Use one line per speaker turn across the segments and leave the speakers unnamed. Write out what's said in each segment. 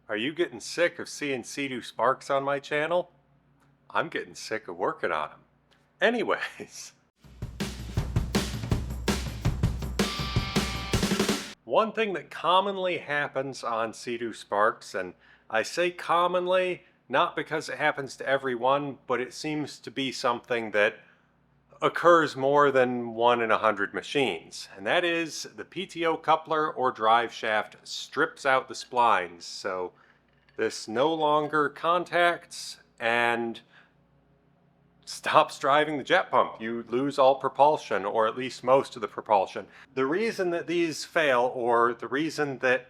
Are you getting sick of seeing Seadoo Sparks on my channel? I'm getting sick of working on them. Anyways, one thing that commonly happens on Seadoo Sparks, and I say commonly not because it happens to everyone, but it seems to be something that occurs more than 1 in 100 machines, and that is the PTO coupler or drive shaft strips out the splines. So this no longer contacts and stops driving the jet pump. You lose all propulsion, or at least most of the propulsion. The reason that these fail, or the reason that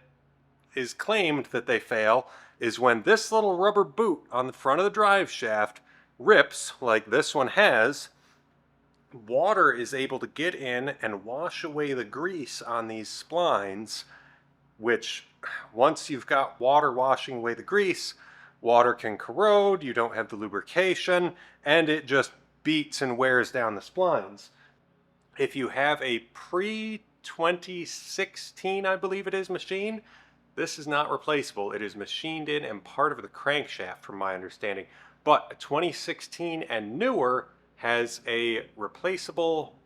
is claimed that they fail, is when this little rubber boot on the front of the drive shaft rips, like this one has. Water is able to get in and wash away the grease on these splines, which once you've got water washing away the grease, water can corrode, you don't have the lubrication, and it just beats and wears down the splines. If you have a pre-2016, I believe it is, machine, this is not replaceable. It is machined in and part of the crankshaft from my understanding. But a 2016 and newer has a replaceable,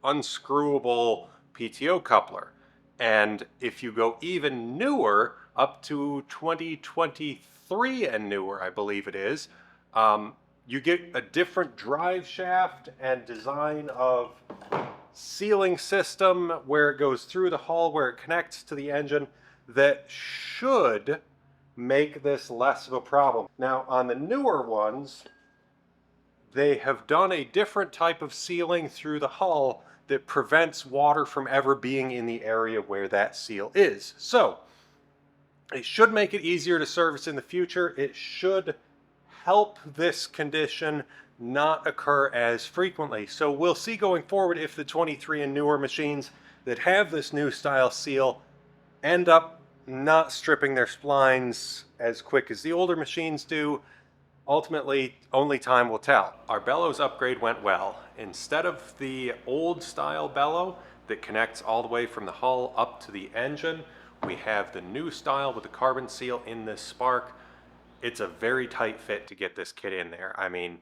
unscrewable PTO coupler. And if you go even newer, up to 2023 and newer, I believe it is, you get a different drive shaft and design of sealing system where it goes through the hull, where it connects to the engine, that should make this less of a problem. Now, on the newer ones, they have done a different type of sealing through the hull that prevents water from ever being in the area where that seal is. So it should make it easier to service in the future. It should help this condition not occur as frequently. So we'll see going forward if the 23 and newer machines that have this new style seal end up not stripping their splines as quick as the older machines do. Ultimately, only time will tell. Our bellows upgrade went well. Instead of the old style bellow that connects all the way from the hull up to the engine, we have the new style with the carbon seal in this Spark. It's a very tight fit to get this kit in there. I mean,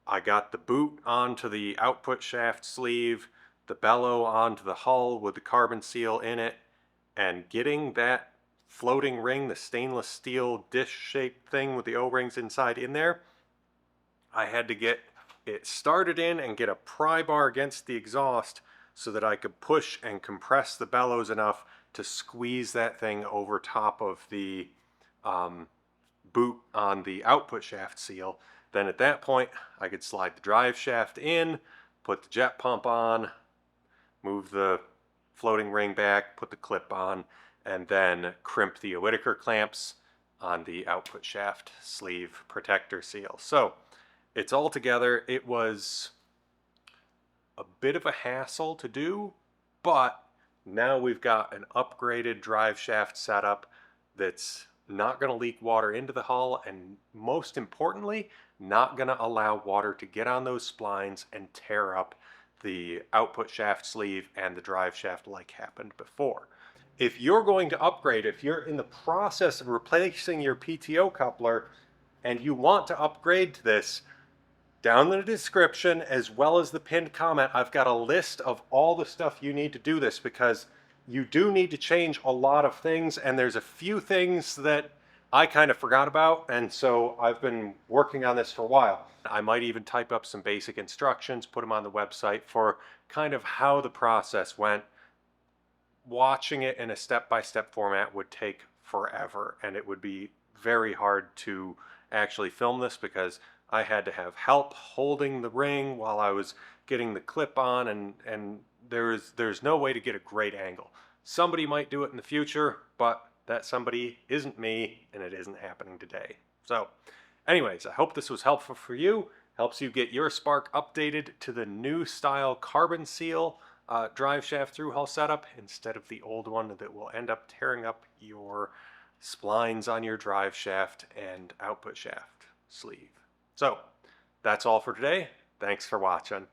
I got the boot onto the output shaft sleeve, the bellow onto the hull with the carbon seal in it, and getting that floating ring, the stainless steel dish-shaped thing with the O-rings inside in there, I had to get it started in and get a pry bar against the exhaust so that I could push and compress the bellows enough to squeeze that thing over top of the boot on the output shaft seal. Then at that point, I could slide the drive shaft in, put the jet pump on, move the floating ring back, put the clip on, and then crimp the Whittaker clamps on the output shaft sleeve protector seal. So it's all together. It was a bit of a hassle to do, but now we've got an upgraded drive shaft setup that's not going to leak water into the hull, and most importantly, not going to allow water to get on those splines and tear up the output shaft sleeve and the drive shaft like happened before. If you're going to upgrade, if you're in the process of replacing your PTO coupler and you want to upgrade to this, down in the description as well as the pinned comment, I've got a list of all the stuff you need to do this, because you do need to change a lot of things, and there's a few things that I kind of forgot about, and so I've been working on this for a while. I might even type up some basic instructions, put them on the website for kind of how the process went. Watching it in a step-by-step format would take forever, and it would be very hard to actually film this because I had to have help holding the ring while I was getting the clip on, and there's no way to get a great angle. Somebody might do it in the future, but that somebody isn't me, and it isn't happening today. So anyways, I hope this was helpful for you, helps you get your Spark updated to the new style carbon seal drive shaft through hull setup instead of the old one that will end up tearing up your splines on your drive shaft and output shaft sleeve. So that's all for today. Thanks for watching.